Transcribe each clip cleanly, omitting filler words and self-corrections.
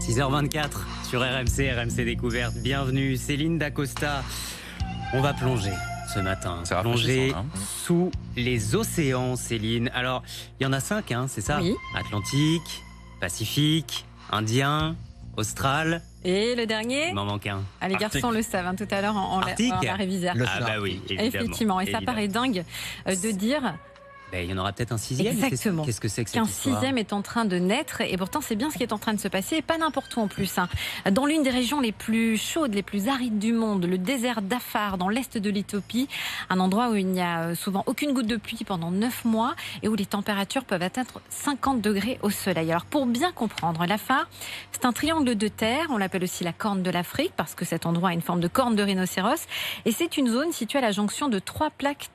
6h24 sur RMC Découverte. Bienvenue, Céline Dacosta. On va plonger ce matin. C'est plonger rafraîchissant, hein. sous les océans, Céline. Alors, il y en a 5, hein, c'est ça? Oui. Atlantique, Pacifique, Indien, Austral. Et le dernier, Il m'en manque un. les garçons le savent, hein, tout à l'heure on Arctique. l'a révisé. Ah bah oui, évidemment. Effectivement, et ça évidemment. paraît dingue de dire Ben, il y en aura peut-être un 6e. exactement Qu'est-ce que c'est que cette qu'un histoire? 6e est en train de naître, et pourtant c'est bien ce qui est en train de se passer, et pas n'importe où en plus, hein. Dans l'une des régions les plus chaudes, les plus arides du monde, le désert d'Afar, dans l'est de l'Éthiopie, un endroit où il n'y a souvent aucune goutte de pluie pendant 9 mois, et où les températures peuvent atteindre 50 degrés au soleil. Alors pour bien comprendre, l'Afar, c'est un triangle de terre, on l'appelle aussi la corne de l'Afrique, parce que cet endroit a une forme de corne de rhinocéros, et c'est une zone située à la jonction de 3 plaques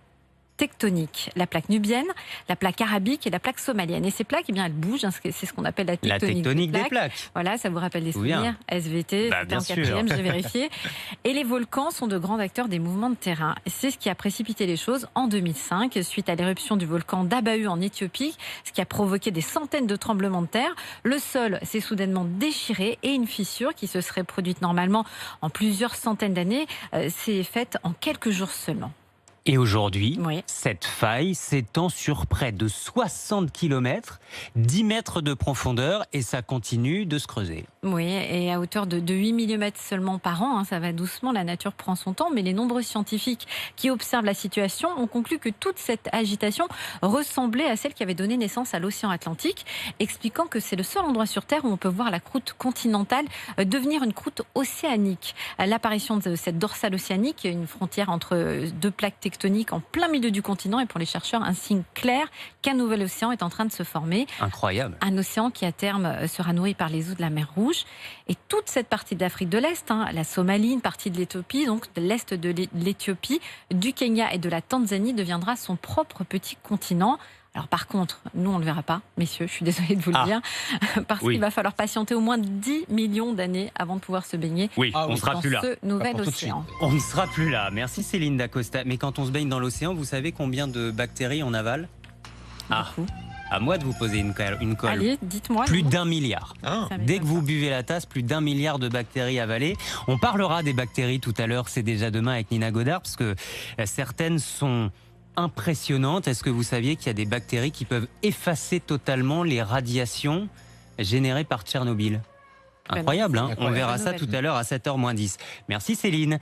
tectoniques, la plaque nubienne, la plaque arabique et la plaque somalienne. Et ces plaques, eh bien, elles bougent, hein, c'est ce qu'on appelle la La tectonique, tectonique des plaques. Voilà, ça vous rappelle des Je me souviens. souvenirs. SVT, Bah, c'était bien en sûr. 4e, j'ai vérifié. Et les volcans sont de grands acteurs des mouvements de terrain. C'est ce qui a précipité les choses en 2005, suite à l'éruption du volcan d'Abahu en Éthiopie, ce qui a provoqué des centaines de tremblements de terre. Le sol s'est soudainement déchiré, et une fissure qui se serait produite normalement en plusieurs centaines d'années s'est faite en quelques jours seulement. Et aujourd'hui, Oui. cette faille s'étend sur près de 60 km, 10 mètres de profondeur, et ça continue de se creuser. Oui, et à hauteur de 8 mm seulement par an, hein, ça va doucement, la nature prend son temps, mais les nombreux scientifiques qui observent la situation ont conclu que toute cette agitation ressemblait à celle qui avait donné naissance à l'océan Atlantique, expliquant que c'est le seul endroit sur Terre où on peut voir la croûte continentale devenir une croûte océanique. L'apparition de cette dorsale océanique, une frontière entre deux plaques tectoniques en plein milieu du continent, est pour les chercheurs un signe clair qu'un nouvel océan est en train de se former. Incroyable. Un océan qui à terme sera nourri par les eaux de la mer Rouge. Et toute cette partie d'Afrique de l'Est, hein, la Somalie, une partie de l'Éthiopie, donc de l'Est de l'Éthiopie, du Kenya et de la Tanzanie, deviendra son propre petit continent. Alors par contre, nous on ne le verra pas, messieurs, je suis désolée de vous le dire, parce qu'il va falloir patienter au moins 10 millions d'années avant de pouvoir se baigner Oui, on ne sera dans plus là. ce nouvel Pas pour tout de suite. océan. On ne sera plus là. Merci Céline Dacosta. Mais quand on se baigne dans l'océan, vous savez combien de bactéries on avale? Ah, Beaucoup. à moi de vous poser une colle. Allez, dites-moi. Plus non d'1 milliard. Ah. Ça Dès m'étonne que vous pas. buvez la tasse, plus d'1 milliard de bactéries avalées. On parlera des bactéries tout à l'heure, c'est déjà demain avec Nina Godard, parce que certaines sont impressionnantes. Est-ce que vous saviez qu'il y a des bactéries qui peuvent effacer totalement les radiations générées par Tchernobyl? Incroyable, hein? On Incroyable. verra ça tout à l'heure à 7h moins 10. Merci Céline.